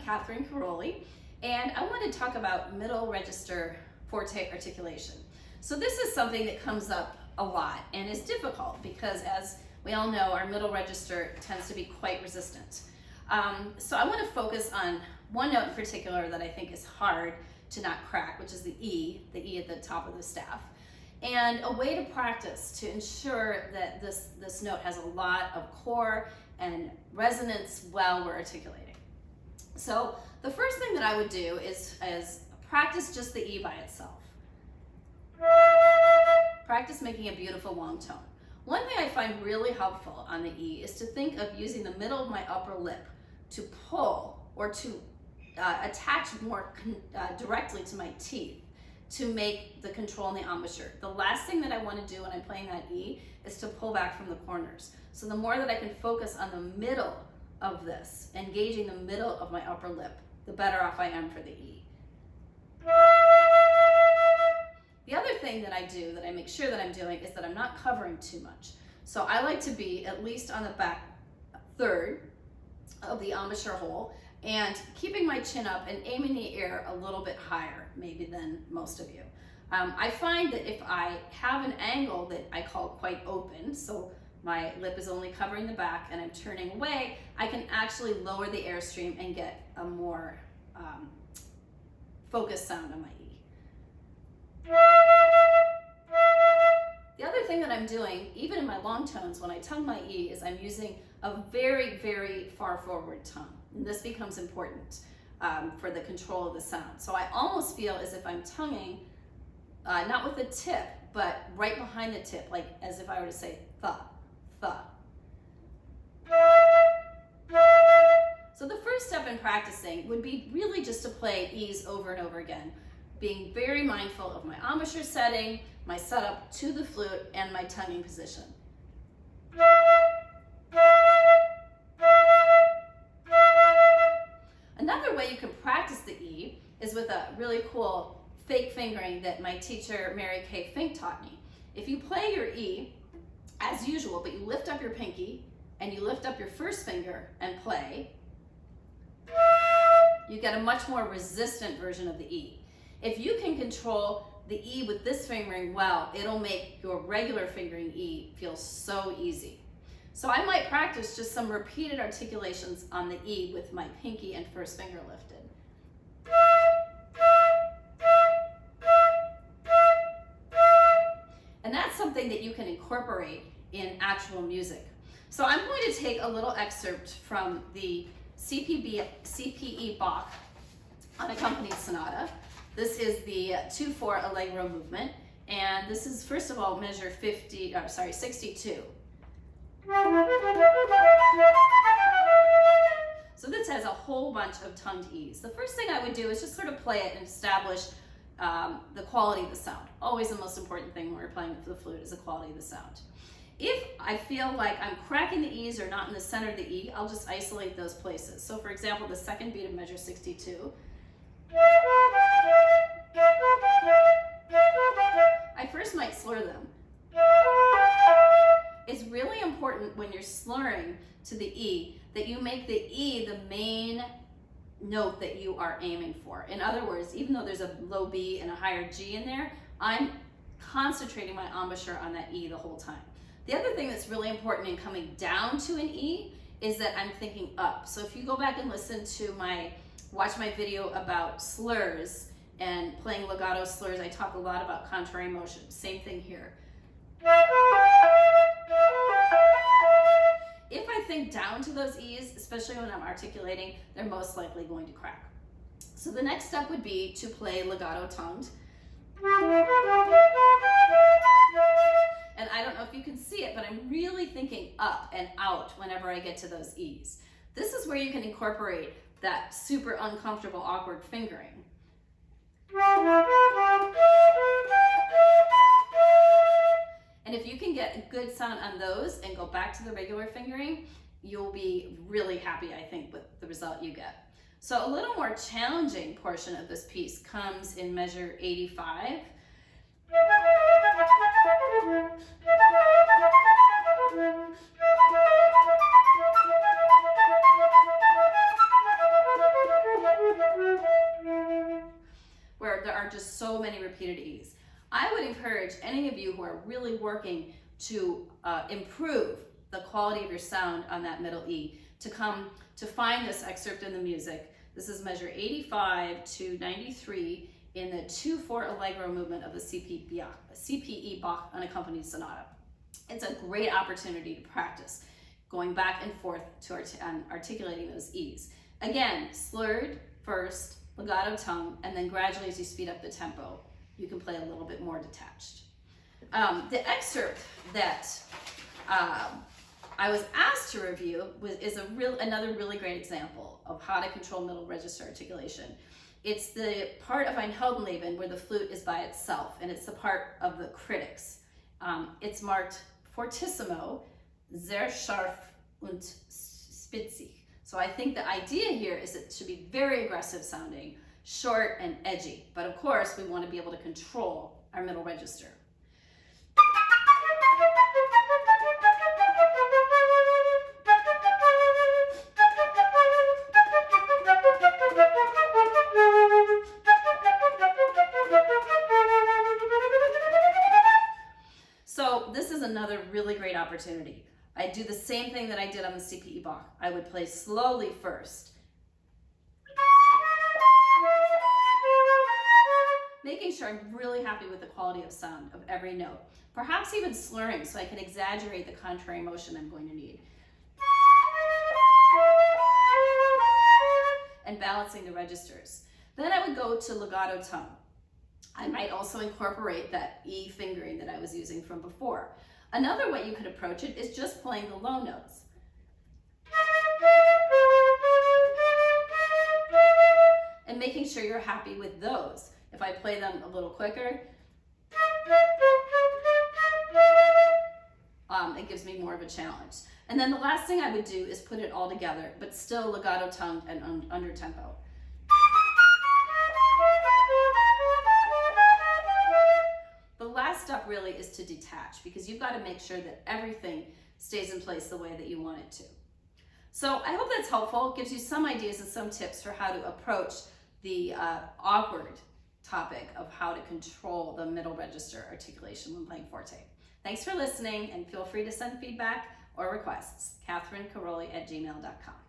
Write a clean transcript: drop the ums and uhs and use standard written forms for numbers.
Catherine Caroli, and I want to talk about middle register forte articulation. So this is something that comes up a lot and is difficult because, as we all know, our middle register tends to be quite resistant. So I want to focus on one note in particular that I think is hard to not crack, which is the E at the top of the staff. And a way to practice to ensure that this note has a lot of core and resonance while we're articulating. So the first thing that I would do is practice just the E by itself. Practice making a beautiful long tone. One thing I find really helpful on the E is to think of using the middle of my upper lip to pull or to attach more directly to my teeth to make the control in the embouchure. The last thing that I want to do when I'm playing that E is to pull back from the corners. So the more that I can focus on the middle of this, engaging the middle of my upper lip, the better off I am for the E. The other thing that I do, that I make sure that I'm doing, is that I'm not covering too much. So I like to be at least on the back third of the embouchure hole and keeping my chin up and aiming the air a little bit higher, maybe than most of you. I find that if I have an angle that I call quite open, so my lip is only covering the back and I'm turning away, I can actually lower the airstream and get a more focused sound on my E. The other thing that I'm doing, even in my long tones, when I tongue my E, is I'm using a very, very far forward tongue. And this becomes important for the control of the sound. So I almost feel as if I'm tonguing, not with the tip, but right behind the tip, like as if I were to say th, th. So the first step in practicing would be really just to play E's over and over again, being very mindful of my embouchure setting, my setup to the flute, and my tonguing position. Another way you can practice the E is with a really cool fake fingering that my teacher, Mary Kay Fink, taught me. If you play your E as usual, but you lift up your pinky and you lift up your first finger and play, you get a much more resistant version of the E. If you can control the E with this fingering well, it'll make your regular fingering E feel so easy. So I might practice just some repeated articulations on the E with my pinky and first finger lifted. And that's something that you can incorporate in actual music. So I'm going to take a little excerpt from the CPE Bach Unaccompanied Sonata. This is the 2/4 Allegro movement, and this is, first of all, measure 62. So this has a whole bunch of tongued E's. The first thing I would do is just sort of play it and establish the quality of the sound. Always the most important thing when we're playing the flute is the quality of the sound. If I feel like I'm cracking the E's or not in the center of the E, I'll just isolate those places. So for example, the second beat of measure 62, I first might slur them. It's really important when you're slurring to the E that you make the E the main note that you are aiming for. In other words, even though there's a low B and a higher G in there, I'm concentrating my embouchure on that E the whole time. The other thing that's really important in coming down to an E is that I'm thinking up. So if you go back and listen to watch my video about slurs and playing legato slurs, I talk a lot about contrary motion. Same thing here. If I think down to those E's, especially when I'm articulating, they're most likely going to crack. So the next step would be to play legato tongued. And I don't know if you can see it, but I'm really thinking up and out whenever I get to those E's. This is where you can incorporate that super uncomfortable, awkward fingering. And if you can get a good sound on those and go back to the regular fingering, you'll be really happy, I think, with the result you get. So a little more challenging portion of this piece comes in measure 85. are just so many repeated E's. I would encourage any of you who are really working to improve the quality of your sound on that middle E to come to find this excerpt in the music. This is measure 85 to 93 in the 2/4 allegro movement of the CPE Bach unaccompanied sonata. It's a great opportunity to practice going back and forth to articulating those E's. Again, slurred first, legato tongue, and then gradually as you speed up the tempo, you can play a little bit more detached. The excerpt that I was asked to review is another really great example of how to control middle register articulation. It's the part of Ein Heldenleben where the flute is by itself, and it's the part of the critics. It's marked fortissimo, sehr scharf und spitzig. So I think the idea here is it should be very aggressive sounding, short and edgy, but of course we want to be able to control our middle register. So this is another really great opportunity. I do the same thing that I did on the CPE Bach. I would play slowly first, making sure I'm really happy with the quality of sound of every note. Perhaps even slurring so I can exaggerate the contrary motion I'm going to need. And balancing the registers. Then I would go to legato tongue. I might also incorporate that E fingering that I was using from before. Another way you could approach it is just playing the low notes. And making sure you're happy with those. If I play them a little quicker, it gives me more of a challenge. And then the last thing I would do is put it all together, but still legato tongued and under tempo. The last step really is to detach, because you've got to make sure that everything stays in place the way that you want it to. So I hope that's helpful. It gives you some ideas and some tips for how to approach the awkward topic of how to control the middle register articulation when playing forte. Thanks for listening, and feel free to send feedback or requests. CatherineCaroli@gmail.com.